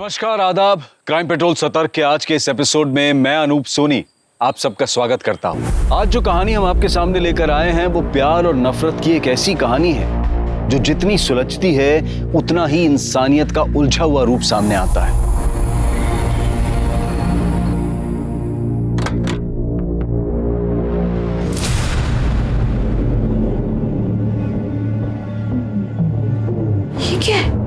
नमस्कार, आदाब। Crime petrol सतर्क के आज के इस एपिसोड में मैं अनूप सोनी आप सबका स्वागत करता हूं। आज जो कहानी हम आपके सामने लेकर आए हैं वो प्यार और नफरत की एक ऐसी कहानी है जो जितनी सुलझती है उतना ही इंसानियत का उलझा हुआ रूप सामने आता है। ये क्या है?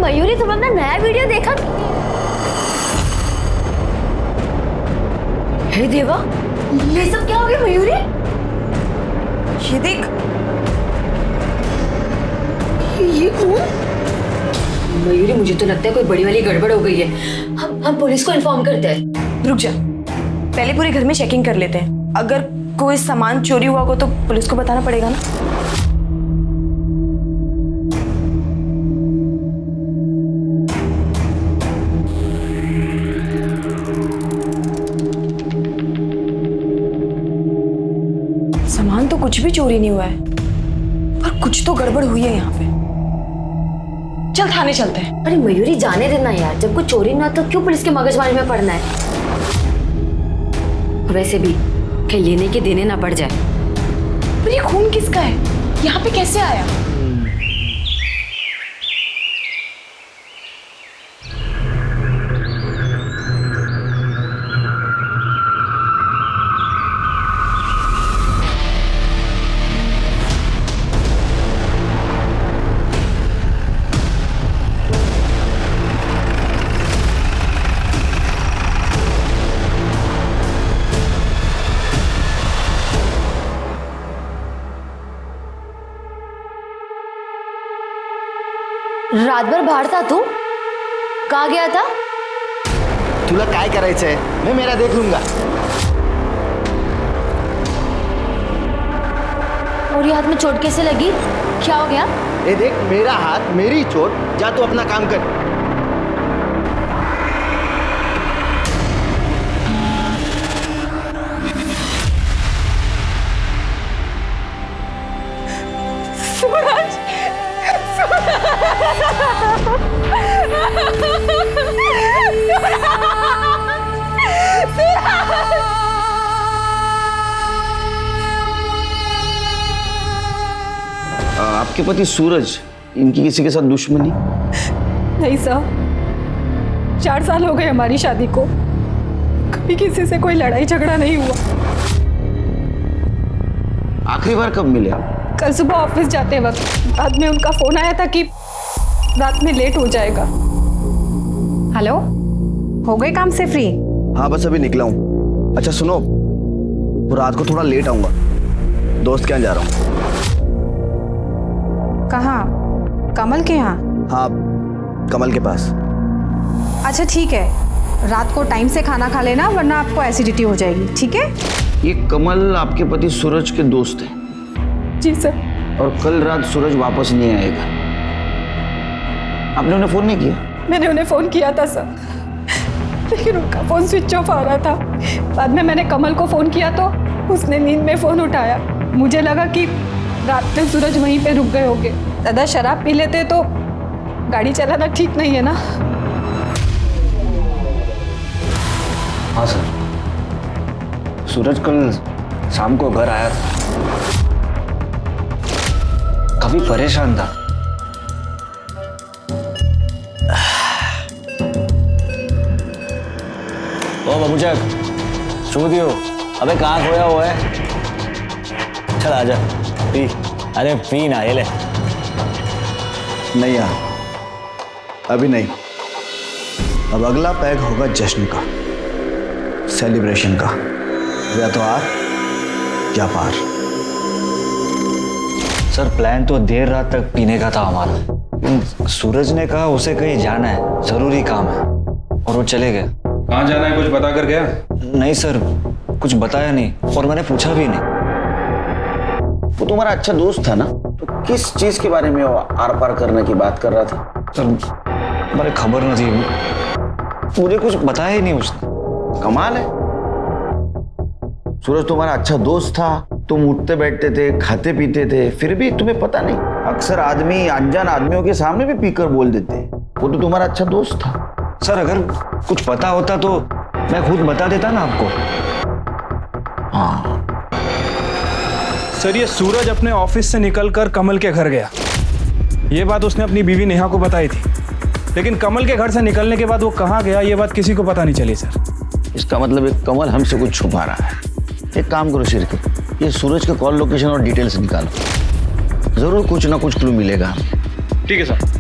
मयूरी, तुम अपना नया वीडियो देखा? हे देवा, ये सब क्या हो गया मयूरी? ये देख, ये खून। मयूरी, मुझे तो लगता है कोई बड़ी वाली गड़बड़ हो गई है। हम पुलिस को इन्फॉर्म करते हैं। रुक जा, पहले पूरे घर में चेकिंग कर लेते हैं। अगर कोई सामान चोरी हुआ हो तो पुलिस को बताना पड़ेगा ना। सामान तो कुछ भी चोरी नहीं हुआ है, पर कुछ तो गड़बड़ हुई है यहाँ पे। चल थाने चलते हैं। अरे मयूरी, जाने देना यार। जब कुछ चोरी ना तो क्यों पुलिस के मगजमारी में पड़ना है? वैसे भी कहीं लेने के देने ना पड़ जाए। पर ये खून किसका है? यहाँ पे कैसे आया? रात भर बाहर था तू? कहाँ गया था? तुला काय करायचंय? मैं मेरा देख लूंगा। और ये हाथ में चोट कैसे लगी? क्या हो गया? ये देख, मेरा हाथ, मेरी चोट। जा तू अपना काम कर। सूरज, आपके पति सूरज, इनकी किसी के साथ दुश्मनी? नहीं साहब, 4 साल हो गए हमारी शादी को। कभी किसी से कोई लड़ाई झगड़ा नहीं हुआ। आखिरी बार कब मिले आप? कल सुबह ऑफिस जाते वक्त बाद में उनका फोन आया था कि रात में लेट हो जाएगा। हेलो, हो गए काम से फ्री? हाँ, बस अभी निकला हूँ। अच्छा सुनो, वो रात को थोड़ा लेट आऊंगा। दोस्त के यहाँ जा रहा हूँ। कहाँ? कमल के यहाँ? हाँ, कमल के पास। अच्छा ठीक है, रात को टाइम से खाना खा लेना वरना आपको एसिडिटी हो जाएगी, ठीक है? ये कमल आपके पति सूरज के दोस्त हैं। जी सर। और कल रात सूरज वापस नहीं आएगा। आपने उन्हें फोन नहीं किया? मैंने उन्हें फोन किया था सर, लेकिन उनका फोन स्विच ऑफ आ रहा था। बाद में मैंने कमल को फोन किया तो उसने नींद में फोन उठाया। मुझे लगा कि रात में सूरज वहीं पे रुक गए होंगे। दादा, शराब पी लेते तो गाड़ी चलाना ठीक नहीं है ना। हाँ सर, सूरज कल शाम को घर आया था। काफी परेशान था। ओ बाबूचक, सूदियो, अबे कहाँ खोया हुआ है? चल आजा, पी। अरे पी ना, ये ले। नहीं यार, अभी नहीं। अब अगला पैग होगा जश्न का, सेलिब्रेशन का। या तो आर या पार। सर, प्लान तो देर रात तक पीने का था हमारा। सूरज ने कहा उसे कहीं जाना है, जरूरी काम है, और वो चले गए। कहाँ जाना है, कुछ बता कर गया? नहीं सर, कुछ बताया नहीं, और मैंने पूछा भी नहीं। वो तुम्हारा अच्छा दोस्त था ना, तो किस चीज के बारे में वो आर पार करने की बात कर रहा था? सर, मारे खबर नहीं, मुझे कुछ बताया ही नहीं उसने। कमाल है। सूरज तुम्हारा अच्छा दोस्त था, तुम उठते बैठते थे, खाते पीते थे, फिर भी तुम्हें पता नहीं। अक्सर आदमी अनजान आदमियों के सामने भी पीकर बोल देते हैं। वो तो तुम्हारा अच्छा दोस्त था। सर अगर कुछ पता होता तो मैं खुद बता देता ना आपको। हाँ, सर ये सूरज अपने ऑफिस से निकलकर कमल के घर गया, ये बात उसने अपनी बीवी नेहा को बताई थी, लेकिन कमल के घर से निकलने के बाद वो कहाँ गया ये बात किसी को पता नहीं चली सर। इसका मतलब एक कमल हमसे कुछ छुपा रहा है। एक काम करो शिरके, ये सूरज के कॉल लोकेशन और डिटेल्स निकालो, जरूर कुछ ना कुछ क्लू मिलेगा हमें। ठीक है सर।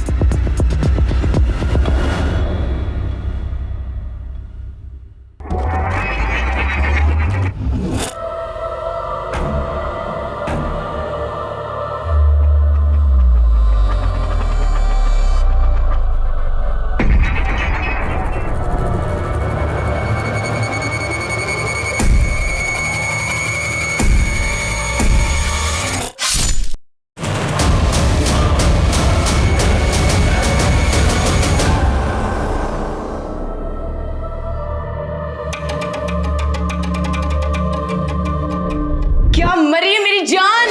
क्या मरी है मेरी जान?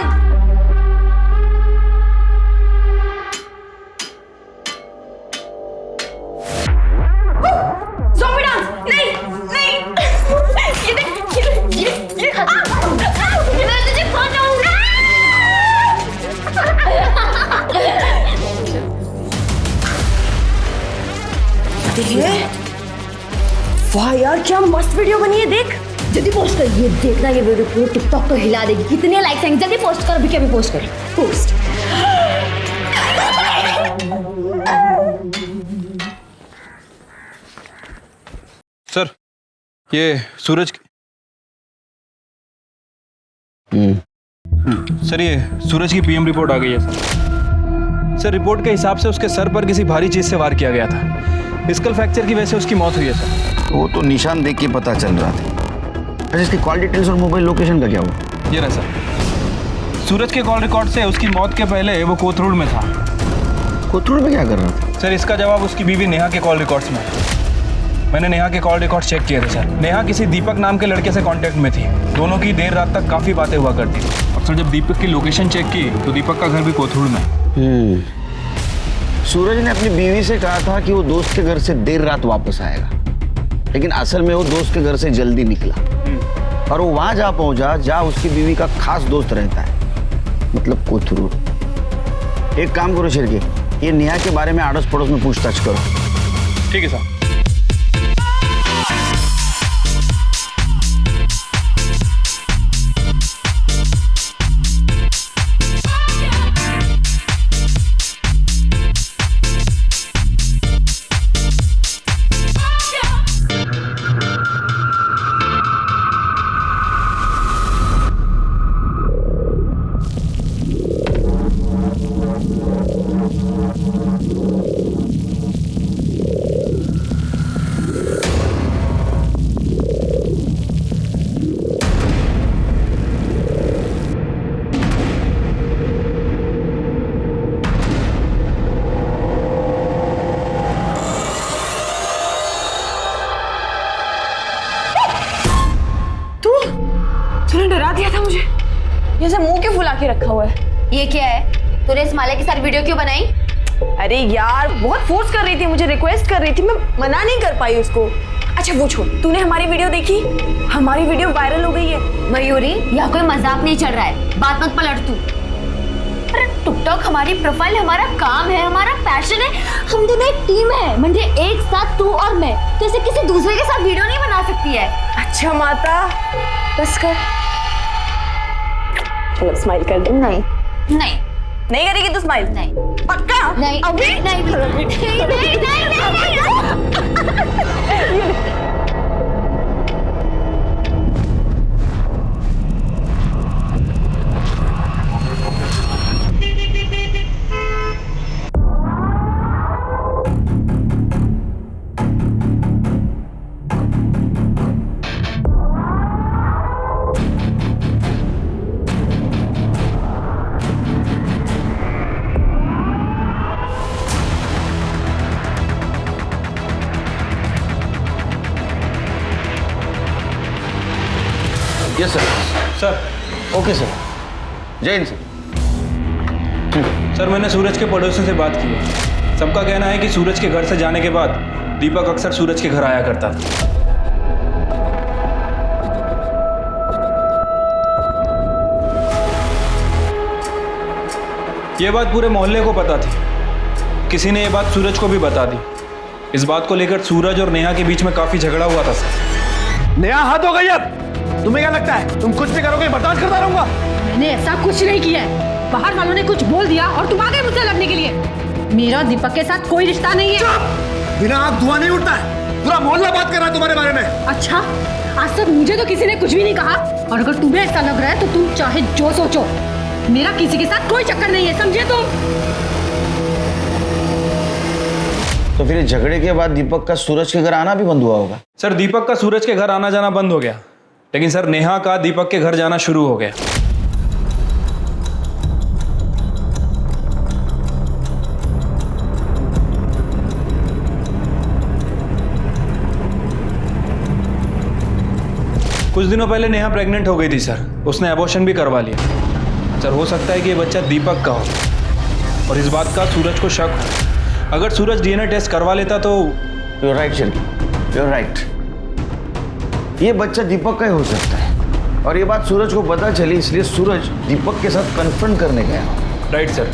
Zombie dance! नहीं, नहीं! ये देख, ये मैं तुझे खा जाऊंगा! देखिए, वाह यार, क्या मस्त वीडियो बनी है, देख। जल्दी पोस्ट कर, ये देखना ये वीडियो पूरे टिकटॉक को हिला देगी। कितने लाइक्स आएंगे, जल्दी पोस्ट कर, अभी के अभी पोस्ट कर। पोस्ट। सर ये सूरज सर ये सूरज की पीएम रिपोर्ट आ गई है सर। रिपोर्ट के हिसाब से उसके सर पर किसी भारी चीज से वार किया गया था। स्कल फ्रैक्चर की वजह से उसकी मौत हुई है सर। वो तो निशान देख के पता चल रहा था। अच्छा, इसकी कॉल डिटेल्स और मोबाइल लोकेशन का क्या हुआ? ये रहा सर। सूरज के कॉल रिकॉर्ड से उसकी मौत के पहले वो कोथरूड में था। कोथरूड में क्या कर रहा था? सर इसका जवाब उसकी बीवी नेहा के कॉल रिकॉर्ड्स में है। मैंने नेहा के कॉल रिकॉर्ड चेक किए थे सर। नेहा किसी दीपक नाम के लड़के से कांटेक्ट में थी। दोनों की देर रात तक काफ़ी बातें हुआ करती थी। और सर जब दीपक की लोकेशन चेक की तो दीपक का घर भी कोथरूड में। सूरज ने अपनी बीवी से कहा था कि वो दोस्त के घर से देर रात वापस आएगा, लेकिन असल में वो दोस्त के घर से जल्दी निकला और वो वहां जा पहुंचा जहां उसकी बीवी का खास दोस्त रहता है, मतलब कोथरूड। एक काम करो शिरके, ये नेहा के बारे में आड़ोस पड़ोस में पूछताछ करो। ठीक है सर। तूने डरा दिया था मुझे। ये सब मुंह क्यों फुला के रखा हुआ है? ये क्या है? तूने इस माले के साथ वीडियो क्यों बनाई? अरे यार, बहुत फोर्स कर रही थी, मुझे रिक्वेस्ट कर रही थी, मैं मना नहीं कर पाई उसको। अच्छा वो छोड़, तूने हमारी वीडियो देखी? हमारी वीडियो वायरल हो गई है। मयूरी, यहाँ कोई मजाक नहीं चल रहा है, बात मत पलट तू। अरे टिकटॉक हमारी प्रोफाइल, हमारा काम है, हमारा पैशन है। हम दोनों एक टीम है, म्हणजे एक साथ तू और मैं। तो ऐसे किसी दूसरे के साथ वीडियो नहीं बना सकती है। अच्छा माता, बस कर। चलो स्माइल कर दे। नहीं नहीं नहीं करेगी तू स्माइल? नहीं पक्का? नहीं अभी? नहीं नहीं नहीं नहीं। Yes sir. Sir okay sir. जय हिंद सर। सर मैंने सूरज के पड़ोसियों से बात की है। सबका कहना है कि सूरज के घर से जाने के बाद दीपक अक्सर सूरज के घर आया करता था। ये बात पूरे मोहल्ले को पता थी। किसी ने ये बात सूरज को भी बता दी। इस बात को लेकर सूरज और नेहा के बीच में काफी झगड़ा हुआ था सर। नेहा हाथ हो गई अब। तुम्हें क्या लगता है तुम कुछ भी करोगे बर्दाश्त करता रहूंगा? मैंने ऐसा कुछ नहीं किया है। बाहर वालों ने कुछ बोल दिया और तुम आ गए मुझसे लड़ने के लिए। मेरा दीपक के साथ कोई रिश्ता नहीं है। बिना आग धुआं नहीं उठता है। पूरा मोहल्ला बात कर रहा है तुम्हारे बारे में। अच्छा, आज तक मुझे तो किसी ने कुछ भी नहीं कहा, और अगर तुम्हें ऐसा लग रहा है तो तुम चाहे जो सोचो, मेरा किसी के साथ कोई चक्कर नहीं है, समझे तुम? तो फिर झगड़े के बाद दीपक का सूरज के घर आना भी बंद हुआ होगा? सर दीपक का सूरज के घर आना जाना बंद हो गया, लेकिन सर नेहा का दीपक के घर जाना शुरू हो गया। कुछ दिनों पहले नेहा प्रेग्नेंट हो गई थी सर। उसने एबॉर्शन भी करवा लिया। सर हो सकता है कि ये बच्चा दीपक का हो और इस बात का सूरज को शक हो। अगर सूरज डीएनए टेस्ट करवा लेता तो। You right Shilpi, you right. ये बच्चा दीपक का ही हो सकता है और ये बात सूरज को पता चली, इसलिए सूरज दीपक के साथ कन्फ्रंट करने गया। Right sir.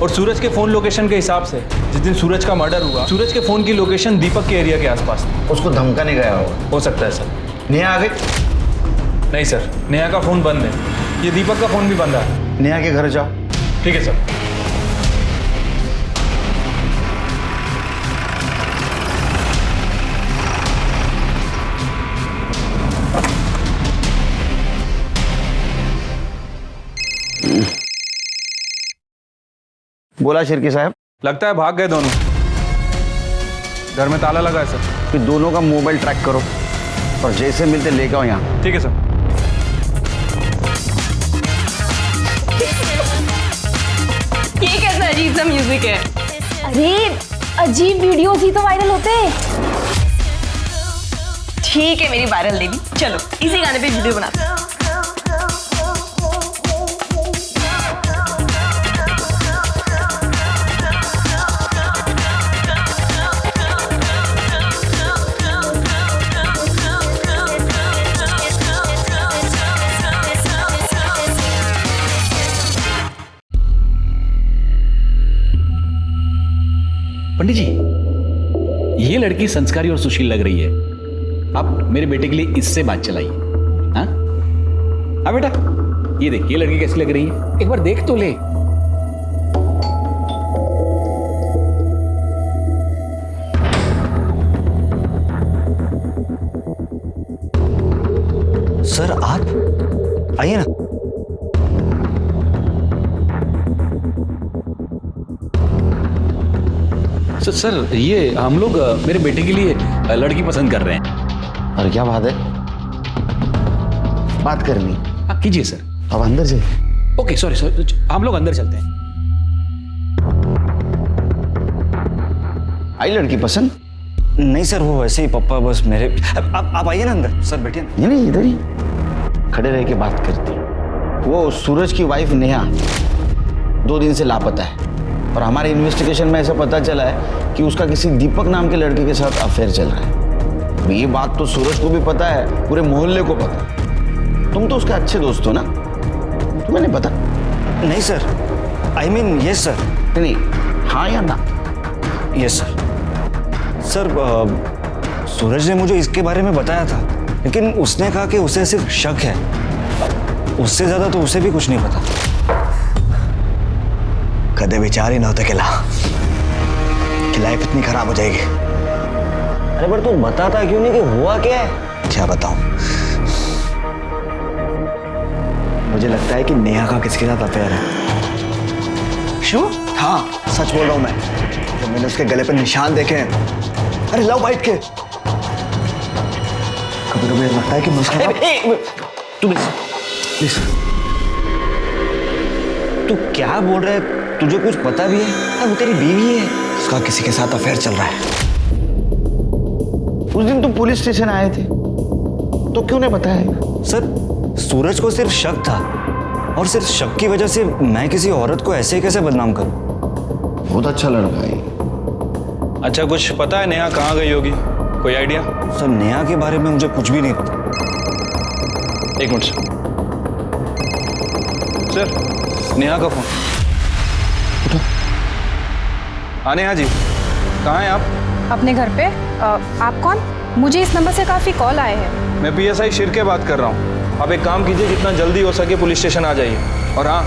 और सूरज के फोन लोकेशन के हिसाब से जिस दिन सूरज का मर्डर हुआ, सूरज के फोन की लोकेशन दीपक के एरिया के आसपास थी। उसको धमकाने गया होगा। हो सकता है सर। नेहा आ गई? नहीं सर, नेहा का फोन बंद है। ये दीपक का फोन भी बंद है। नेहा के घर जाओ। ठीक है सर। बोला शिर्की साहब। लगता है भाग गए दोनों। घर में ताला लगा है सर। फिर दोनों का मोबाइल ट्रैक करो और जैसे मिलते लेके आओ यहाँ। ठीक है सर। ये कैसा अजीब सा म्यूजिक है? अरे अजीब वीडियोस ही तो वायरल होते हैं। ठीक है मेरी वायरल देवी, चलो इसी गाने पे वीडियो बनाते हैं। पंडित जी, ये लड़की संस्कारी और सुशील लग रही है। आप मेरे बेटे के लिए इससे बात चलाइए। हाँ हाँ बेटा, ये देख, ये लड़की कैसी लग रही है, एक बार देख तो ले। सर आप आइए ना। सर ये हम लोग मेरे बेटे के लिए लड़की पसंद कर रहे हैं। और क्या बात है? बात करनी? हाँ कीजिए सर। अब अंदर से। ओके सॉरी सॉरी, हम लोग अंदर चलते हैं। आई लड़की पसंद? नहीं सर, वो वैसे ही पप्पा बस मेरे। आप आइए ना अंदर। सर बैठिए ना। नहीं इधर ही खड़े रह के बात करती। वो सूरज की वाइफ नेहा 2 दिन से लापता है और हमारे इन्वेस्टिगेशन में ऐसा पता चला है कि उसका किसी दीपक नाम के लड़के के साथ अफेयर चल रहा है। ये बात तो सूरज को भी पता है, पूरे मोहल्ले को पता है। तुम तो उसके अच्छे दोस्त हो ना, तुम्हें नहीं पता? नहीं sir, I mean yes sir. नहीं, हाँ या ना? Yes sir. सर सूरज ने मुझे इसके बारे में बताया था, लेकिन उसने कहा कि उसे सिर्फ शक है, उससे ज्यादा तो उसे भी कुछ नहीं पता। कदे विचार ही ना होता कि लाइफ इतनी खराब हो जाएगी। अरे पर तू बताता क्यों नहीं कि हुआ क्या है? क्या बताऊं? मुझे लगता है कि नेहा का किसके साथ अफेयर है। श्योर? हाँ सच बोल रहा हूं मैं। जब मैंने उसके गले पर निशान देखे हैं, अरे लव बाइट के, कभी कभी लगता है कि तू क्या बोल रहा है? तुझे कुछ पता भी है? और वो तेरी बीवी है, उसका किसी के साथ अफेयर चल रहा है। उस दिन तुम पुलिस स्टेशन आए थे तो क्यों नहीं बताया? सर सूरज को सिर्फ शक था, और सिर्फ शक की वजह से मैं किसी औरत को ऐसे कैसे बदनाम करूं? बहुत अच्छा लड़का है। अच्छा, कुछ पता है नेहा कहाँ गई होगी? कोई आइडिया? सर, नेहा के बारे में मुझे कुछ भी नहीं पता। एक मिनट सर, नेहा का फोन। हाँ नेहा जी, कहाँ हैं आप? अपने घर पे। आप कौन? मुझे इस नंबर से काफ़ी कॉल आए हैं। मैं PSI शिरके बात कर रहा हूँ। आप एक काम कीजिए, जितना जल्दी हो सके पुलिस स्टेशन आ जाइए। और हाँ,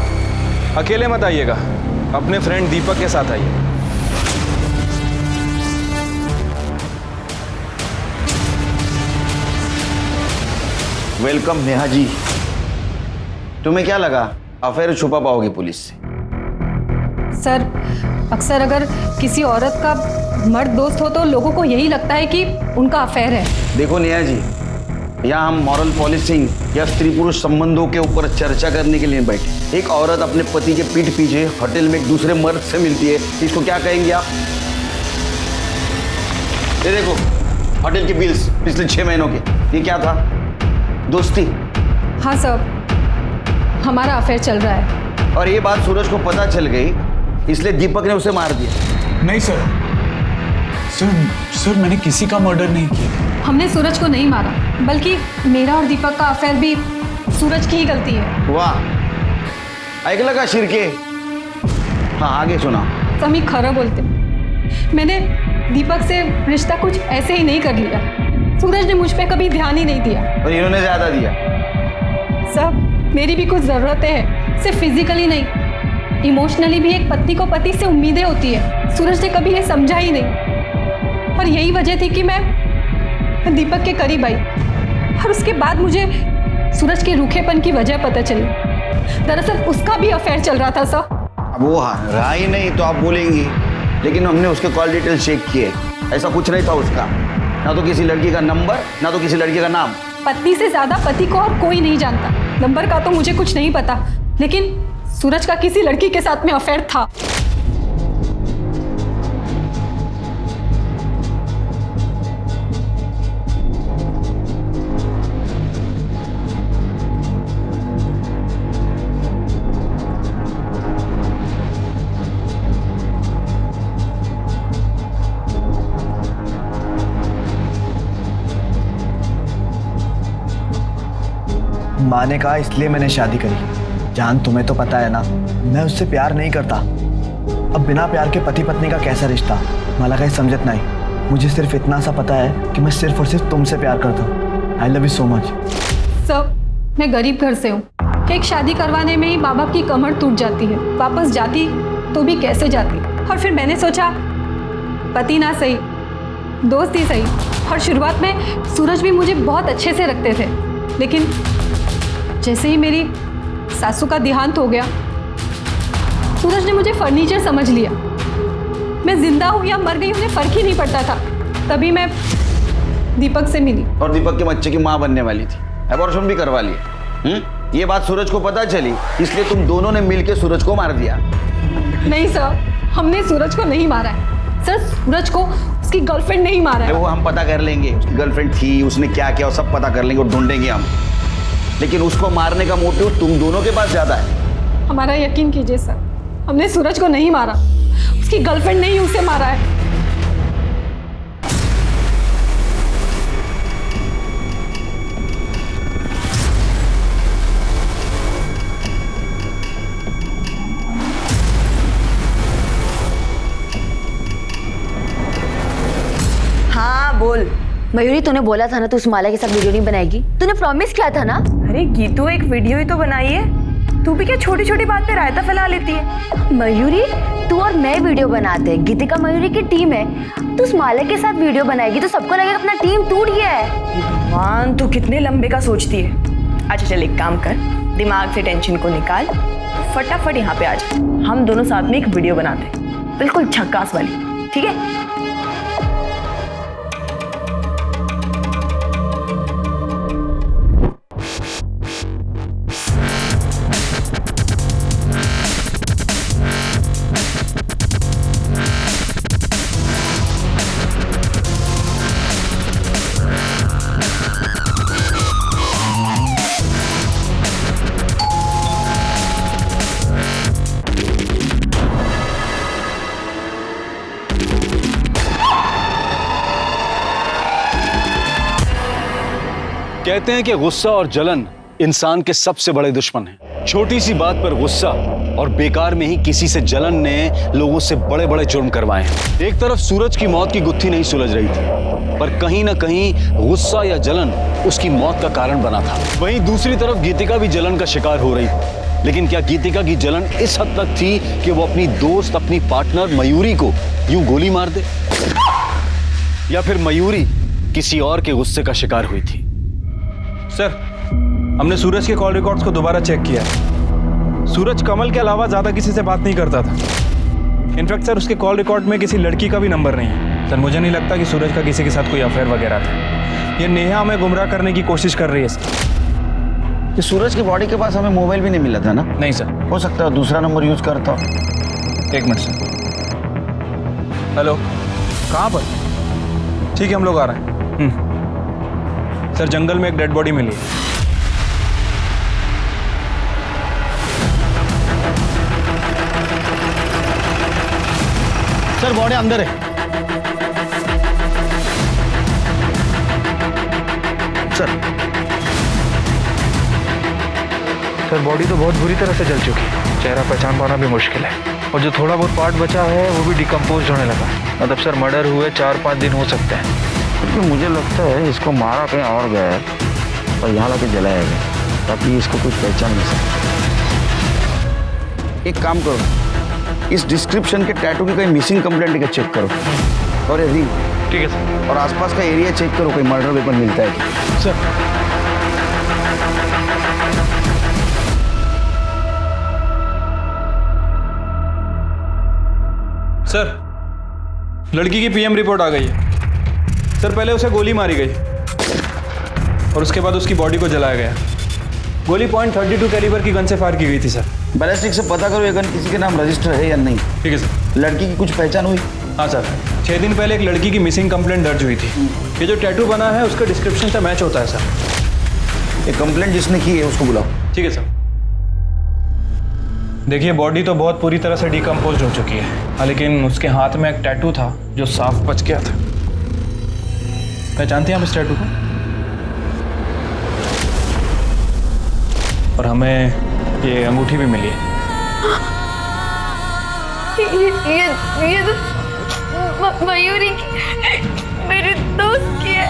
अकेले मत आइएगा, अपने फ्रेंड दीपक के साथ आइए। वेलकम नेहा जी। तुम्हें क्या लगा अफेयर छुपा पाओगे पुलिस से? सर, अक्सर अगर किसी औरत का मर्द दोस्त हो तो लोगों को यही लगता है कि उनका अफेयर है। देखो नेहा जी, यहाँ हम मॉरल पॉलिसिंग या स्त्री पुरुष संबंधों के ऊपर चर्चा करने के लिए बैठे। एक औरत अपने पति के पीठ पीछे होटल में एक दूसरे मर्द से मिलती है, इसको क्या कहेंगे आप? ये देखो होटल के बिल्स पिछले 6 महीनों के, ये क्या था? दोस्ती। हाँ सर, हमारा अफेयर चल रहा है। और ये बात सूरज को पता चल गई, इसलिए दीपक ने उसे मार दिया। नहीं सर, मैंने किसी का मर्डर नहीं किया। हमने सूरज को नहीं मारा, बल्कि मेरा और दीपक का अफेयर भी सूरज की ही गलती है। वाह, ऐकलं का शिरके? हाँ, आगे सुना। तो हम ही खरा बोलते। मैंने दीपक से रिश्ता कुछ ऐसे ही नहीं कर लिया। सूरज ने मुझ पे कभी ध्यान ही नहीं दिया। और इन्होंने ज्यादा दिया। सब मेरी भी कुछ ज़रूरतें हैं, सिर्फ फिजिकली नहीं, इमोशनली भी एक पत्नी को पति से उम्मीदें होती है। सूरज ने कभी ये समझा ही नहीं, और यही वजह थी कि मैं दीपक के करीब आई। और उसके बाद मुझे सूरज के रूखेपन की वजह पता चली। दरअसल उसका भी अफेयर चल रहा था सर। अब वो रहा ही नहीं तो आप बोलेंगी, लेकिन हमने उसके कॉल डिटेल चेक किए, ऐसा कुछ नहीं था उसका। ना तो किसी लड़की का नंबर, ना तो किसी लड़की का नाम। पत्नी से ज्यादा पति को और कोई नहीं जानता। नंबर का तो मुझे कुछ नहीं पता, लेकिन सूरज का किसी लड़की के साथ में अफेयर था। माँ ने कहा इसलिए मैंने शादी करी। जान, तुम्हें तो पता है ना, मैं उससे प्यार नहीं करता। अब बिना प्यार के पति पत्नी का कैसा रिश्ता? मला काही समझत नहीं। मुझे सिर्फ इतना सा पता है कि मैं सिर्फ और सिर्फ तुमसे प्यार करता हूँ। I love you so much. Sir, मैं गरीब घर से हूँ। एक शादी करवाने में ही माँ बाप की कमर टूट जाती है। वापस जाती तो भी कैसे जाती? और फिर मैंने सोचा पति ना सही, दोस्त ही सही। और शुरुआत में सूरज भी मुझे बहुत अच्छे से रखते थे, लेकिन जैसे ही मेरी सासू का देहांत हो गया, सूरज ने मुझे फर्नीचर समझ लिया। मैं जिंदा हूँ या मर गई उन्हें फर्क ही नहीं पड़ता था। तभी मैं दीपक से मिली। और दीपक के बच्चे की माँ बनने वाली थी, एबॉर्शन भी करवा लिया। ये बात सूरज को पता चली, इसलिए तुम दोनों ने मिलकर सूरज को मार दिया। नहीं सर, हमने सूरज को नहीं मारा है। सर, सूरज को उसकी गर्लफ्रेंड नहीं मारा है। वो हम पता कर लेंगे, उसकी गर्लफ्रेंड थी, उसने क्या किया, सब पता कर लेंगे और ढूंढेंगे हम। लेकिन उसको मारने का मोटिव तुम दोनों के पास ज्यादा है। हमारा यकीन कीजिए सर, हमने सूरज को नहीं मारा। उसकी गर्लफ्रेंड ने ही उसे मारा है। हाँ बोल। मयूरी, तूने बोला था ना तू उस माला के साथ वीडियो नहीं बनाएगी। तूने प्रॉमिस किया था ना। अरे गीतू, एक वीडियो ही तो बनाई है। तू भी क्या छोटी छोटी बात पे रायता फैला लेती है? मयूरी, तू और मैं वीडियो बनाते हैं, गीतिका मयूरी की टीम है। तू उस माला के साथ वीडियो बनाएगी तो सबको लगेगा अपना टीम टूट गया है। भगवान, तू कितने लंबे का सोचती है। अच्छा चल, एक काम कर, दिमाग से टेंशन को निकाल, फटाफट यहाँ पे आ जा। हम दोनों साथ में एक वीडियो बनाते हैं, बिल्कुल झक्कास वाली, ठीक है? कहते हैं कि गुस्सा और जलन इंसान के सबसे बड़े दुश्मन हैं। छोटी सी बात पर गुस्सा और बेकार में ही किसी से जलन ने लोगों से बड़े बड़े जुर्म करवाए हैं। एक तरफ सूरज की मौत की गुत्थी नहीं सुलझ रही थी, पर कहीं ना कहीं गुस्सा या जलन उसकी मौत का कारण बना था। वहीं दूसरी तरफ गीतिका भी जलन का शिकार हो रही थी। लेकिन क्या गीतिका की जलन इस हद तक थी कि वो अपनी दोस्त, अपनी पार्टनर मयूरी को यूं गोली मार दे, या फिर मयूरी किसी और के गुस्से का शिकार हुई थी? सर, हमने सूरज के कॉल रिकॉर्ड्स को दोबारा चेक किया। सूरज कमल के अलावा ज्यादा किसी से बात नहीं करता था। इनफैक्ट सर, उसके कॉल रिकॉर्ड में किसी लड़की का भी नंबर नहीं है। सर, मुझे नहीं लगता कि सूरज का किसी के साथ कोई अफेयर वगैरह था। ये नेहा हमें गुमराह करने की कोशिश कर रही है सर। ये सूरज की बॉडी के पास हमें मोबाइल भी नहीं मिला था ना? नहीं सर। हो सकता है दूसरा नंबर यूज करता हो। एक मिनट सर। हेलो, कहाँ पर? ठीक है, हम लोग आ रहे हैं। सर, जंगल में एक डेड बॉडी मिली है। सर, बॉडी अंदर है। सर बॉडी तो बहुत बुरी तरह से जल चुकी है। चेहरा पहचान पाना भी मुश्किल है, और जो थोड़ा बहुत पार्ट बचा है वो भी डिकम्पोज होने लगा। मतलब सर, मर्डर हुए 4-5 दिन हो सकते हैं। क्योंकि मुझे लगता है इसको मारा कहीं और गया है और यहाँ लाके जलाया गया, ताकि इसको कुछ पहचान नहीं सके। एक काम करो, इस डिस्क्रिप्शन के टैटू की कहीं मिसिंग कंप्लेंट का चेक करो, और ये रिंग, ठीक है सर। और आसपास का एरिया चेक करो, कोई मर्डर वेपन मिलता है क्या? सर, सर, लड़की की पीएम रिपोर्ट आ गई है। सर, पहले उसे गोली मारी गई और उसके बाद उसकी बॉडी को जलाया गया। गोली .32 कैलिबर की गन से फायर की गई थी सर। बैलिस्टिक से पता करो ये गन किसी के नाम रजिस्टर है या नहीं। ठीक है सर। लड़की की कुछ पहचान हुई? हाँ सर, 6 दिन पहले एक लड़की की मिसिंग कंप्लेंट दर्ज हुई थी। ये जो टैटू बना है उसका डिस्क्रिप्शन से मैच होता है सर। ये कंप्लेंट जिसने की है उसको बुलाओ। ठीक है सर। देखिए, बॉडी तो बहुत पूरी तरह से डिकम्पोज हो चुकी है, लेकिन उसके हाथ में एक टैटू था जो साफ बच गया था। पहचानते हैं आप इस टैटू को? और हमें ये अंगूठी भी मिली है। ये तो मयूरी की, मेरे दोस्त की है।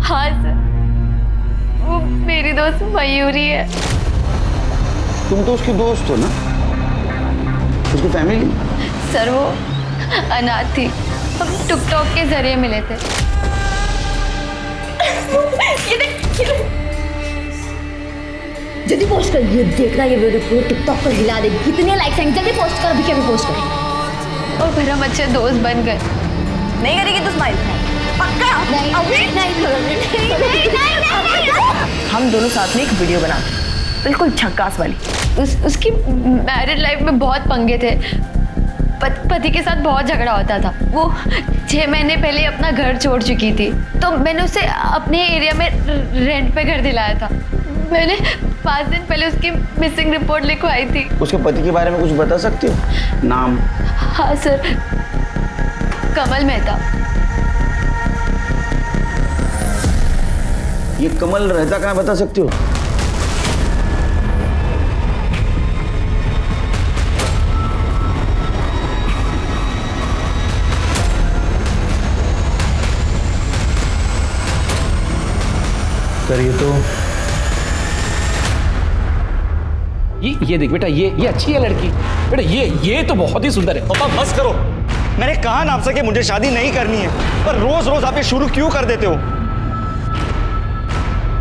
हाँ सर, वो मेरी दोस्त मयूरी है। तुम तो उसकी दोस्त हो ना? उसकी फैमिली? सर, वो अनाथ थी, हम टिकटॉक के जरिए मिले थे। जल्दी पोस्ट कर, ये देखना, ये वीडियो पूरे टिकटॉक पर हिला दे। कितने लाइक्स आएंगे, जल्दी पोस्ट कर, अभी क्या भी पोस्ट कर। और फिर हम अच्छे दोस्त बन गए। नहीं करेगी तो स्माइल पक्का? नहीं, हम दोनों साथ में एक वीडियो बनाते, बिल्कुल झक्कास वाली। उसकी मैरिड लाइफ में बहुत पंगे थे। पति के साथ बहुत झगड़ा होता था। वो 6 महीने पहले अपना घर छोड़ चुकी थी, तो मैंने उसे अपने एरिया में रेंट पे घर दिलाया था। मैंने 5 दिन पहले उसकी मिसिंग रिपोर्ट लिखवाई थी। उसके पति के बारे में कुछ बता सकती हो? नाम? हाँ सर, कमल मेहता। ये कमल रहता कहाँ, बता सकती हो? सर, ये तो ये देख बेटा, ये अच्छी है लड़की। बेटा ये तो बहुत ही सुंदर है। पापा बस करो, मैंने कहा ना आपसे कि मुझे शादी नहीं करनी है, पर रोज रोज आप ये शुरू क्यों कर देते हो?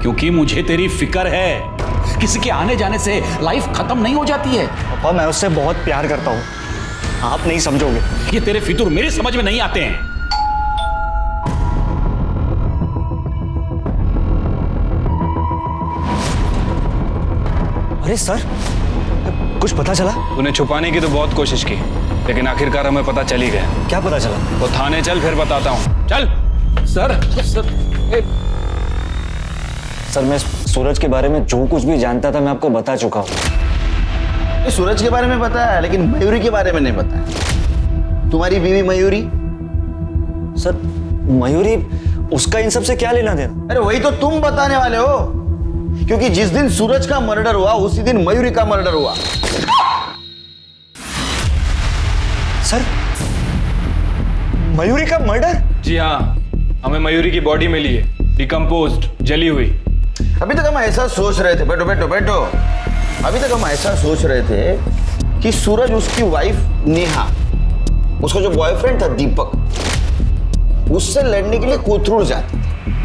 क्योंकि मुझे तेरी फिक्र है। किसी के आने जाने से लाइफ खत्म नहीं हो जाती है। पापा, मैं उससे बहुत प्यार करता हूँ, आप नहीं समझोगे। ये तेरे फितूर मेरे समझ में नहीं आते हैं। अरे सर, कुछ पता चला? उन्हें छुपाने की तो बहुत कोशिश की, लेकिन आखिरकार हमें पता चल ही गया। क्या पता चला? वो थाने चल, फिर बताता हूँ। चल। सर सर, मैं सूरज के बारे में जो कुछ भी जानता था मैं आपको बता चुका हूँ। ये सूरज के बारे में पता है, लेकिन मयूरी के बारे में नहीं पता है। तुम्हारी बीवी मयूरी, सर मयूरी, उसका इन सब से क्या लेना देना? अरे वही तो तुम बताने वाले हो, क्योंकि जिस दिन सूरज का मर्डर हुआ उसी दिन मयूरी का मर्डर हुआ। सर मयूरी का मर्डर? जी हाँ, हमें मयूरी की बॉडी मिली है, डिकम्पोज्ड, जली हुई। अभी तक हम ऐसा सोच रहे थे, बैठो बैठो बैठो, अभी तक हम ऐसा सोच रहे थे कि सूरज उसकी वाइफ नेहा, उसका जो बॉयफ्रेंड था दीपक, उससे लड़ने के लिए कोथरूड जाती थी।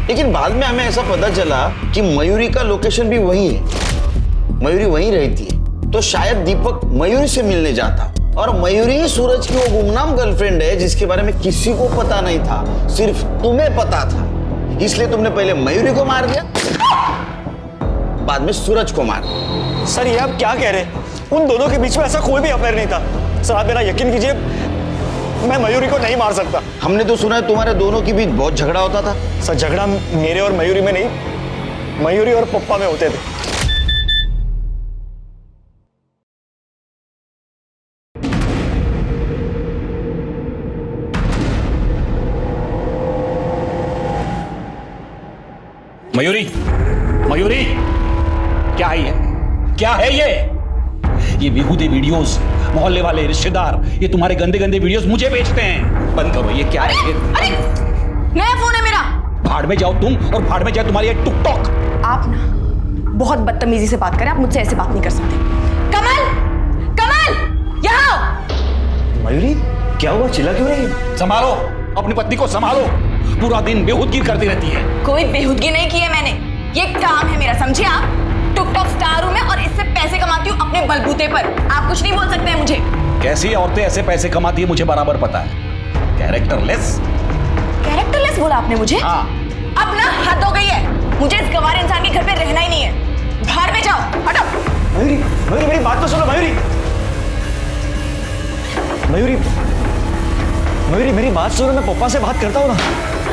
लेकिन बाद में हमें ऐसा पता चला कि मयूरी का लोकेशन भी वही है, मयूरी वहीं रहती है। तो शायद दीपक मयूरी से मिलने जाता, और मयूरी ही सूरज की वो गुमनाम गर्लफ्रेंड है जिसके बारे में किसी को पता नहीं था, सिर्फ तुम्हें पता था। इसलिए तुमने पहले मयूरी को मार दिया, बाद में सूरज को मार दिया। सर ये आप क्या कह रहे हैं? उन दोनों के बीच में ऐसा कोई भी अफेयर नहीं था। सर आप मेरा यकीन कीजिए, मैं मयूरी को नहीं मार सकता। हमने तो सुना है तुम्हारे दोनों के बीच बहुत झगड़ा होता था। सर झगड़ा मेरे और मयूरी में नहीं, मयूरी और पप्पा में होते थे। मयूरी, मयूरी, क्या है ये? क्या है ये बेहूदे वीडियोस, मोहल्ले वाले रिश्तेदार ये तुम्हारे गंदे गंदे वीडियोस मुझे बेचते हैं। बंद करो, ये क्या है? अरे नया फोन है मेरा। भाड़ में जाओ तुम, और भाड़ में जाए तुम्हारी ये टिकटॉक। आप ना बहुत बदतमीजी से बात करें, आप मुझसे ऐसे बात नहीं कर सकते। कमल, कमल, यहाँ आओ। मयूरी क्या हुआ, चिल्ला क्यों रही है? संभालो अपनी पत्नी को, संभालो। पूरा दिन बेहूदगी करती रहती है। कोई बेहूदगी नहीं की है मैंने, ये काम है मेरा, समझे आप? टिकटॉक स्टार हूं मैं और इससे पैसे कमाती हूँ अपने बलबूते पर। आप कुछ नहीं बोल सकते हैं मुझे। कैसी औरतें ऐसे पैसे कमाती है मुझे बराबर पता है। कैरेक्टरलेस। कैरेक्टरलेस बोला आपने मुझे? हाँ। अब ना हद हो गई है, मुझे इस गंवार इंसान के घर पे रहना ही नहीं है। बाहर में जाओ, हटो। मयूरी, मयूरी मेरी बात तो सुनो। मयूरी, मयूरी, मयूरी मेरी बात सुनो, मैं पप्पा से बात करता हूँ ना।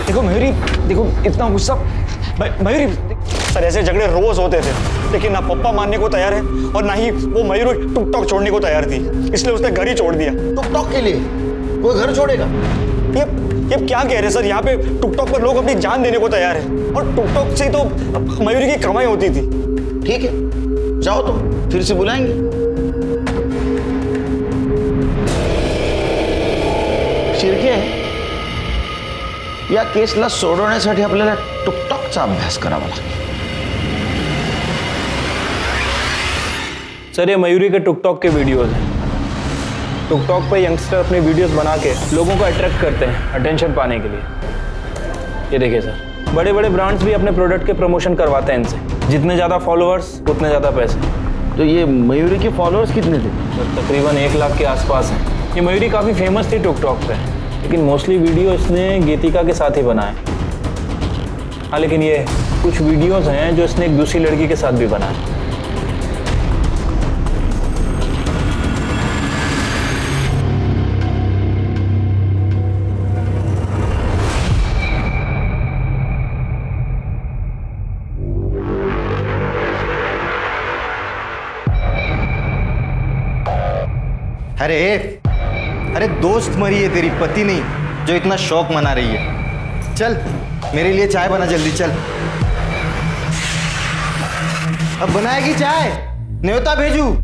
देखो मयूरी, देखो इतना गुस्सा, मयूरी सर ऐसे झगड़े रोज होते थे, लेकिन ना पप्पा मानने को तैयार है और ना ही वो मयूरी टिकटॉक छोड़ने को तैयार थी, इसलिए उसने घर ही छोड़ दिया। टिकटॉक के लिए कोई घर छोड़ेगा? ये क्या कह रहे सर? यहाँ पे टिकटॉक पर लोग अपनी जान देने को तैयार है, और टिकटॉक से तो मयूरी की कमाई होती थी। ठीक है, जाओ तुम, फिर से बुलाएंगे। शिर्के या केसला सोडवण्यासाठी आपल्याला टिकटॉकचा अभ्यास करावा लागेल। सर ये मयूरी के टिकटॉक के वीडियोस हैं। टिकटॉक पे यंगस्टर अपने वीडियोस बना के लोगों को अट्रैक्ट करते हैं अटेंशन पाने के लिए। ये देखिए सर, बड़े बड़े ब्रांड्स भी अपने प्रोडक्ट के प्रमोशन करवाते हैं इनसे। जितने ज़्यादा फॉलोअर्स उतने ज़्यादा पैसे। तो ये मयूरी के फॉलोअर्स कितने थे? सर तकरीबन 1 लाख के आसपास हैं। ये मयूरी काफ़ी फेमस थी टिकटॉक पे, लेकिन मोस्टली वीडियो इसने गीतिका के साथ ही बनाए। हाँ लेकिन ये कुछ वीडियोस हैं जो इसने एक दूसरी लड़की के साथ भी बनाए। अरे अरे दोस्त मरी है तेरी, पति नहीं, जो इतना शौक मना रही है। चल मेरे लिए चाय बना जल्दी, चल। अब बनाएगी चाय? न्योता भेजू?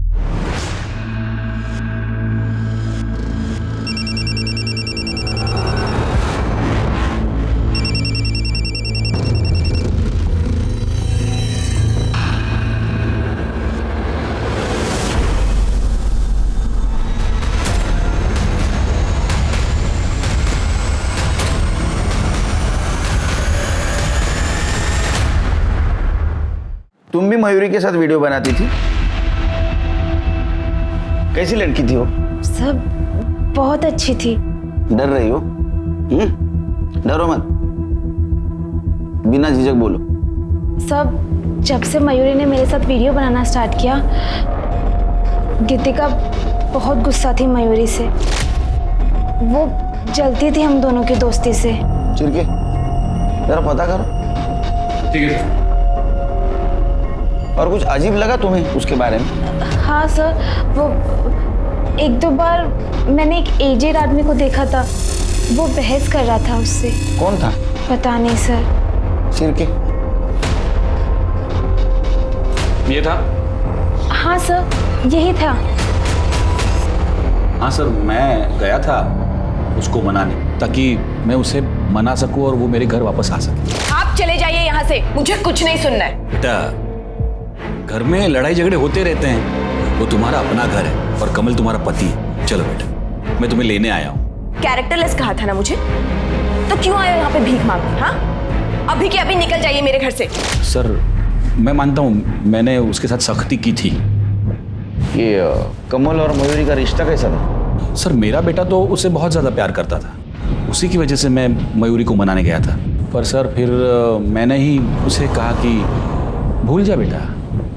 तुम भी मयूरी के साथ वीडियो बनाती थी? कैसी लड़की थी वो? सब बहुत अच्छी थी। डर रही हो? डरो मत, बिना झिझक बोलो। सब जब से मयूरी ने मेरे साथ वीडियो बनाना स्टार्ट किया, गीतिका बहुत गुस्सा थी मयूरी से। वो जलती थी हम दोनों की दोस्ती से। चिरके जरा पता करो। ठीक है। और कुछ अजीब लगा तुम्हें उसके बारे में? हाँ सर, वो एक दो बार मैंने एक एजेड आदमी को देखा था, वो बहस कर रहा था उससे। कौन था? पता नहीं सर। सिर के? ये था? हाँ सर, यही था। हाँ सर, मैं गया था उसको मनाने, ताकि मैं उसे मना सकूं और वो मेरे घर वापस आ सके। आप चले जाइए यहाँ से, मुझे कुछ नहीं सुनना है। बेटा, घर में लड़ाई झगड़े होते रहते हैं, वो तुम्हारा अपना घर है और कमल तुम्हारा पति है। चलो बेटा, मैं तुम्हें लेने आया हूँ। कैरेक्टरलेस कहा था ना मुझे, तो क्यों आए हो यहाँ पे भीख मांगने? हाँ, अभी के अभी निकल जाइए मेरे घर से। सर, मैं मानता हूँ मैंने उसके साथ सख्ती की थी। ये कमल और मयूरी का रिश्ता कैसा था? सर, मेरा बेटा तो उसे बहुत ज़्यादा प्यार करता था, उसी की वजह से मैं मयूरी को मनाने गया था। पर सर, फिर मैंने ही उसे कहा कि भूल जा बेटा,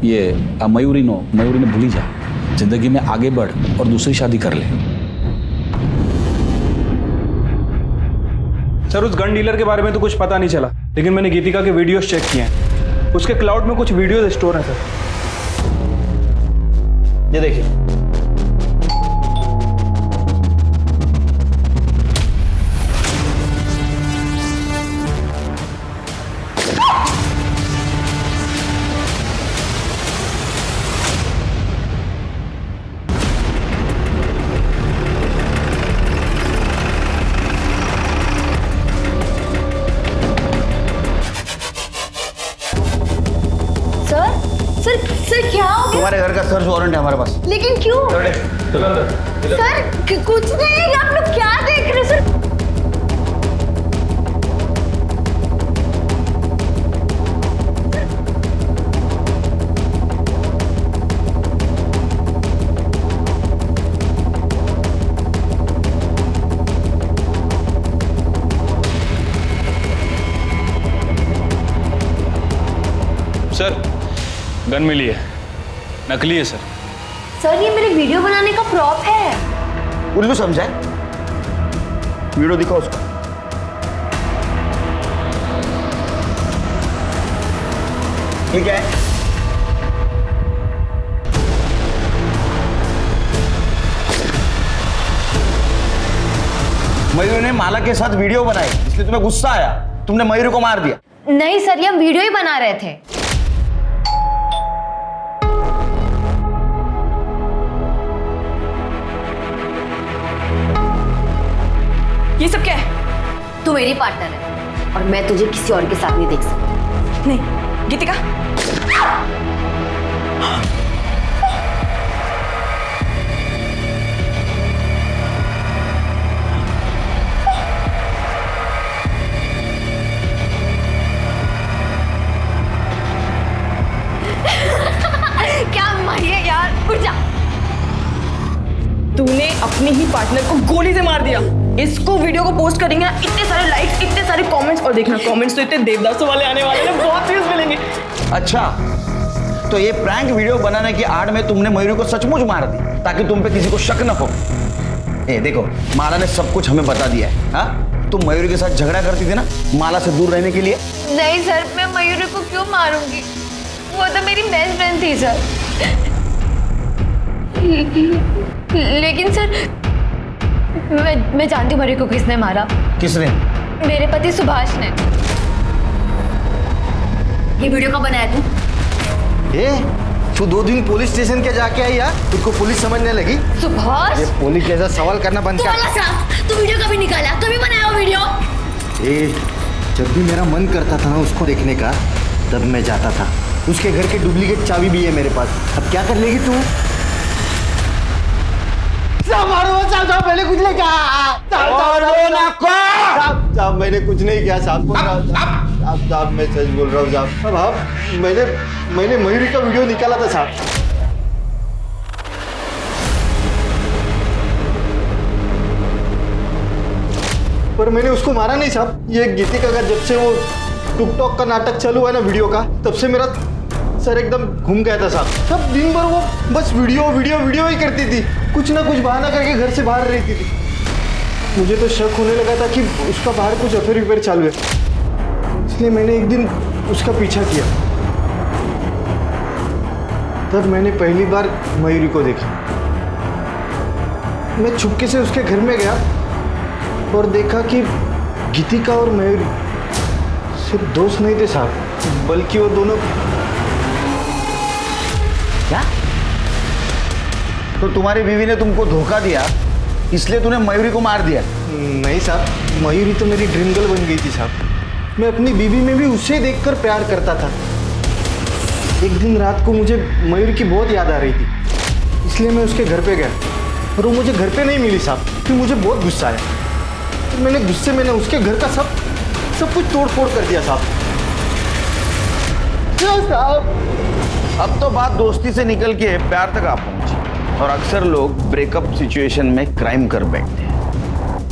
ये मयूरी ने भूल जा, जिंदगी में आगे बढ़ और दूसरी शादी कर ले। सर, उस गन डीलर के बारे में तो कुछ पता नहीं चला, लेकिन मैंने गीतिका के वीडियोस चेक किए हैं। उसके क्लाउड में कुछ वीडियोस स्टोर हैं सर। ये देखिए। सर क्या हो गया? तुम्हारे घर का सर्च वारंट है हमारे पास। लेकिन क्यों? सर कुछ नहीं, आप लोग क्या देख रहे सर? सर, गन मिली है, नकली है सर। सर, ये मेरे वीडियो बनाने का प्रॉप है। उल्लू समझा है? वीडियो दिखाओ उसको। ये क्या है? मयूरी ने माला के साथ वीडियो बनाई, इसलिए तुम्हें गुस्सा आया, तुमने मयूरी को मार दिया। नहीं सर, ये हम वीडियो ही बना रहे थे। ये सब क्या है? तू मेरी पार्टनर है और मैं तुझे किसी और के साथ नहीं देख सकती। नहीं, गीतिका। क्या मारिए यार, उठ जा। तूने अपने ही पार्टनर को गोली से मार दिया। इसको वीडियो को पोस्ट करेंगे, इतने सारे लाइक्स, इतने सारे कमेंट्स, और देखना कमेंट्स तो इतने देवदासों वाले आने वाले हैं, बहुत व्यूज मिलेंगे। अच्छा, तो ये प्रैंक वीडियो बनाने की आड़ में तुमने मयूरी को सचमुच मार दी ताकि तुम पे किसी को शक न हो। ए देखो, माला ने सब कुछ हमें बता दिया है। हाँ, तुम मयूरी के साथ झगड़ा करती थी ना माला से दूर रहने के लिए। नहीं सर, मैं मयूरी को क्यों मारूंगी? वो तो मेरी बेस्ट फ्रेंड थी सर। लेकिन सर, मैं जानती हूँ मयूरी को किसने मारा। किसने? मेरे पति सुभाष ने। ये वीडियो कब बनाया तू? तू 2 दिन पुलिस स्टेशन के जाके आई यार, तुझको पुलिस समझने लगी? सुभाष, ये पुलिस जैसा सवाल करना बंद कर। तू वीडियो कभी निकाला? तू भी बनाया वो वीडियो? जब भी मेरा मन करता था ना उसको देखने का, तब मैं जाता था। उसके घर के डुप्लीकेट चाबी भी है मेरे पास। अब क्या कर लेगी तू? साहब, मैंने कुछ नहीं कहा। साहब, मैंने कुछ नहीं किया साहब। साहब, मैं सच बोल रहा हूँ साहब। मैंने मयूरी का वीडियो निकाला था साहब। पर मैंने उसको मारा नहीं साहब। ये गीतिका का जब से वो टिकटॉक का नाटक चालू हुआ ना वीडियो का, तब से मेरा सर एकदम घूम गया था साहब। सब दिन भर वो बस वीडियो ही करती थी, कुछ ना कुछ बहाना करके घर से बाहर रहती थी। मुझे तो शक होने लगा था कि उसका बाहर कुछ अफेयर चालू है, इसलिए मैंने एक दिन उसका पीछा किया। तब मैंने पहली बार मयूरी को देखा। मैं चुपके से उसके घर में गया और देखा कि गीतिका और मयूरी सिर्फ दोस्त नहीं थे साहब, बल्कि वो दोनों। क्या? तो तुम्हारी बीवी ने तुमको धोखा दिया, इसलिए तूने मयूरी को मार दिया? नहीं साहब, मयूरी तो मेरी ड्रीम गर्ल बन गई थी साहब। मैं अपनी बीवी में भी उसे देखकर प्यार करता था। एक दिन रात को मुझे मयूरी की बहुत याद आ रही थी, इसलिए मैं उसके घर पे गया और वो मुझे घर पे नहीं मिली साहब। फिर मुझे बहुत गुस्सा आया, तो मैंने गुस्से में उसके घर का सब कुछ तोड़ फोड़ कर दिया साहब। अब तो बात दोस्ती से निकल के प्यार तक आ पहुंची, और अक्सर लोग ब्रेकअप सिचुएशन में क्राइम कर बैठते हैं।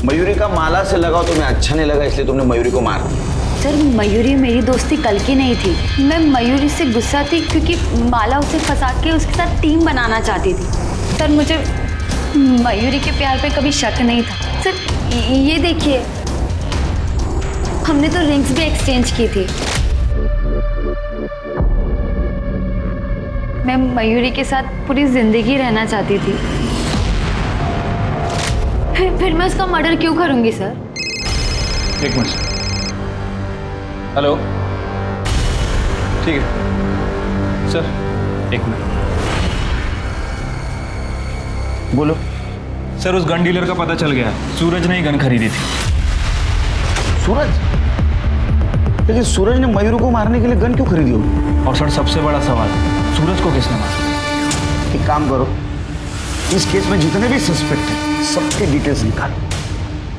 मयूरी का माला से लगाव तुम्हें अच्छा नहीं लगा, इसलिए तुमने मयूरी को मार दिया। सर मयूरी मेरी दोस्ती कल की नहीं थी। मैं मयूरी से गुस्सा थी क्योंकि माला उसे फंसा के उसके साथ टीम बनाना चाहती थी। सर मुझे मयूरी के प्यार पे कभी शक नहीं था। सर ये देखिए, हमने तो रिंग्स भी एक्सचेंज की थी। मैं मयूरी के साथ पूरी जिंदगी रहना चाहती थी। फिर मैं उसका मर्डर क्यों करूंगी सर? एक मिनट। हेलो, ठीक है सर, एक मिनट। बोलो। सर उस गन डीलर का पता चल गया है, सूरज ने ही गन खरीदी थी। सूरज? लेकिन सूरज ने मयूरी को मारने के लिए गन क्यों खरीदी होगी? और सर सबसे बड़ा सवाल, सूरज को किसने मारा? एक काम करो, इस केस में जितने भी सस्पेक्ट हैं सबके डिटेल्स निकालो।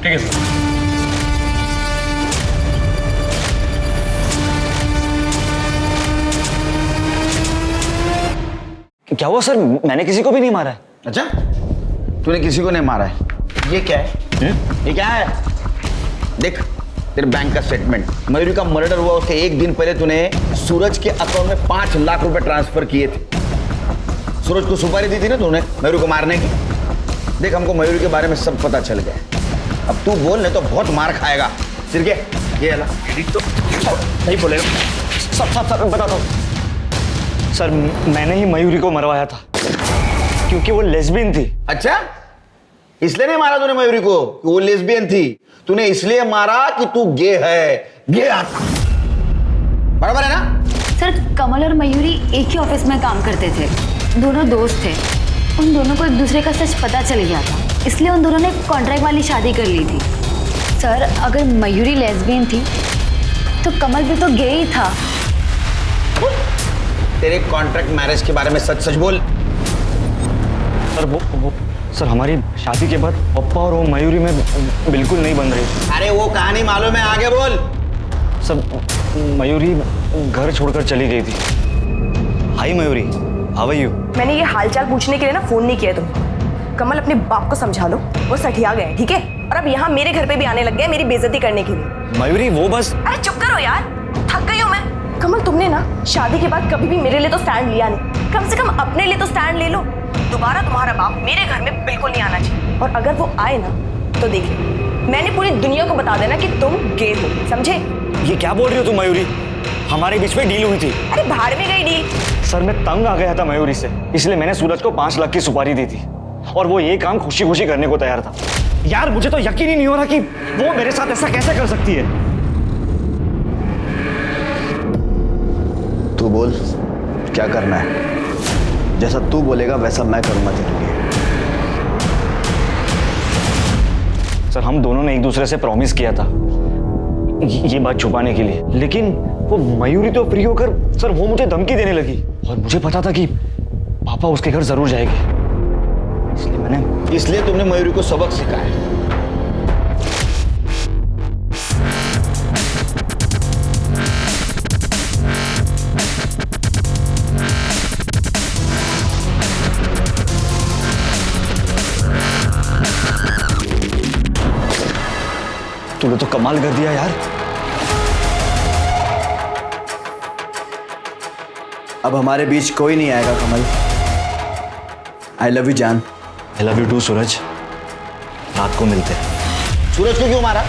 ठीक है सर। क्या हुआ सर? मैंने किसी को भी नहीं मारा है। अच्छा, तूने किसी को नहीं मारा है? ये क्या है? ये क्या है? देख तेरे बैंक का स्टेटमेंट। मयूरी का मर्डर हुआ उसके एक दिन पहले तूने सूरज के अकाउंट में 5 लाख रुपए ट्रांसफर किए थे। सूरज को सुपारी दी थी ना तूने मयूरी को मारने की। देख हमको मयूरी के बारे में सब पता चल गया। अब तू बोल नहीं तो बहुत मार खाएगा। सिरके ये अला तो नहीं बोलेगा। सब बताता हूँ सर, मैंने ही मयूरी को मरवाया था क्योंकि वो लेस्बियन थी। अच्छा, इसलिए नहीं मारा तूने मयूरी को कि वो लेस्बियन थी? तूने इसलिए मारा कि तू गे है। गे बराबर है ना? सर कमल और मयूरी एक ही ऑफिस में काम करते थे, दोनों दोस्त थे। उन दोनों को एक दूसरे का सच पता चल गया था, इसलिए उन दोनों ने कॉन्ट्रैक्ट वाली शादी कर ली थी। सर अगर मयूरी लेस्बियन थी तो कमल भी तो गे ही था। तेरे कॉन्ट्रैक्ट मैरिज के बारे में सच सच बोल। सर वो सर हमारी शादी के बाद पप्पा और वो मयूरी में बिल्कुल नहीं बन रही। अरे वो कहानी मालूम है, आगे बोल। सब मयूरी घर छोड़कर चली गई थी। हाय मयूरी, हाउ आर यू? मैंने ये हालचाल पूछने के लिए ना फोन नहीं किया तुम। कमल अपने बाप को समझा लो, वो सठिया गए ठीक है, और अब यहाँ मेरे घर पे भी आने लग गए मेरी बेइज्जती करने के लिए। मयूरी वो बस। अरे चुप करो यार, थक गई हूँ मैं। कमल तुमने ना शादी के बाद कभी भी मेरे लिए तो स्टैंड लिया नहीं, कम से कम अपने लिए तो स्टैंड ले लो। दोबारा तुम्हारा बाप मेरे घर में बिल्कुल नहीं आना चाहिए, और अगर वो आए ना तो देखिए मैंने पूरी दुनिया को बता देना कि तुम गे हो, समझे? ये क्या बोल रही हो तुम मयूरी? हमारे बीच में डील हुई थी। अरे बाहर में गई डील। सर मैं तंग आ गया था मयूरी से, इसलिए मैंने सूरज को 5 लाख की सुपारी दी थी, और वो ये काम खुशी खुशी करने को तैयार था। यार मुझे तो यकीन ही नहीं हो रहा कि वो मेरे साथ ऐसा कैसे कर सकती है। तू बोल क्या करना है? जैसा तू बोलेगा वैसा मैं करूंगा तेरे लिए। सर हम दोनों ने एक दूसरे से प्रॉमिस किया था ये बात छुपाने के लिए, लेकिन वो मयूरी तो फ्री होकर सर वो मुझे धमकी देने लगी, और मुझे पता था कि पापा उसके घर जरूर जाएंगे, इसलिए तुमने मयूरी को सबक सिखाया। तूने तो कमाल कर दिया यार। अब हमारे बीच कोई नहीं आएगा कमल। आई लव यू जान। आई लव यू टू सूरज। रात को मिलते हैं। सूरज को क्यों मारा?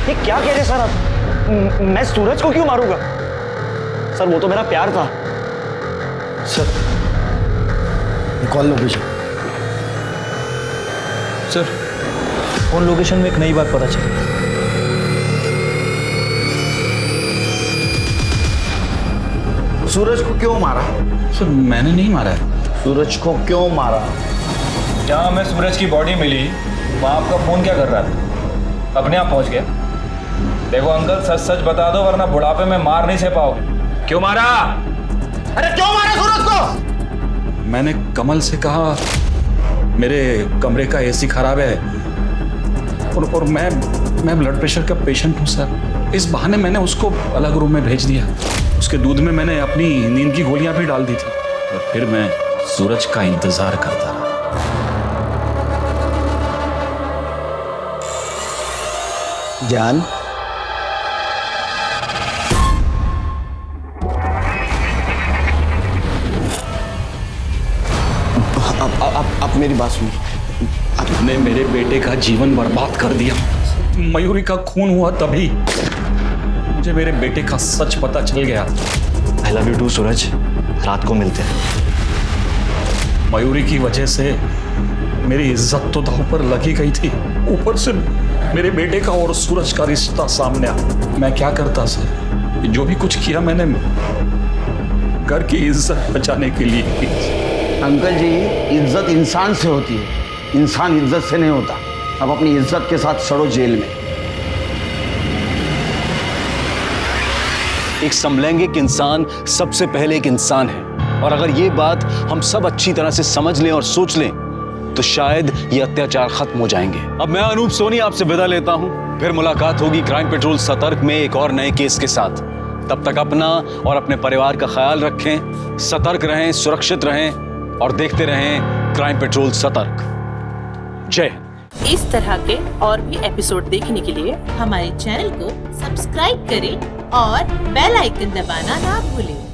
ये क्या कह रहे सर आप? मैं सूरज को क्यों मारूंगा? सर वो तो मेरा प्यार था। Sir call location. Sir on location में एक नई बात पता चली। सूरज को क्यों मारा? सर मैंने नहीं मारा है। सूरज को क्यों मारा? जहाँ हमें सूरज की बॉडी मिली वहाँ आपका फोन क्या कर रहा था? अपने आप पहुँच गया। देखो अंकल, सच सच बता दो वरना बुढ़ापे में मार नहीं सह पाओगे। क्यों मारा? अरे क्यों मारा सूरज को? मैंने कमल से कहा मेरे कमरे का एसी खराब है और मैं ब्लड प्रेशर का पेशेंट हूँ सर। इस बहाने मैंने उसको अलग रूम में भेज दिया। उसके दूध में मैंने अपनी नींद की गोलियां भी डाल दी थी और फिर मैं सूरज का इंतजार करता रहा। जान, अब मेरी बात सुनो। आपने मेरे बेटे का जीवन बर्बाद कर दिया। मयूरी का खून हुआ तभी मुझे मेरे बेटे का सच पता चल गया। आई लव यू टू सूरज, रात को मिलते हैं। मयूरी की वजह से मेरी इज्जत तो दांव पर लगी गई थी, ऊपर से मेरे बेटे का और सूरज का रिश्ता सामने आया। मैं क्या करता सर? जो भी कुछ किया मैंने घर की इज्जत बचाने के लिए की। अंकल जी, इज्जत इंसान से होती है, इंसान इज्जत से नहीं होता। अब अपनी इज्जत के साथ सड़ो जेल में। एक समलैंगिक इंसान सबसे पहले एक इंसान है, और अगर ये बात हम सब अच्छी तरह से समझ लें और सोच लें तो शायद ये अत्याचार खत्म हो जाएंगे। अब मैं अनूप सोनी आपसे विदा लेता हूं। फिर मुलाकात होगी क्राइम पेट्रोल सतर्क में एक और नए केस के साथ। तब तक अपना और अपने परिवार का ख्याल रखें, सतर्क रहें, सुरक्षित रहें और देखते रहें क्राइम पेट्रोल सतर्क। जय। इस तरह के और भी एपिसोड देखने के लिए हमारे चैनल को सब्सक्राइब करें और बेल आइकन दबाना ना भूलें।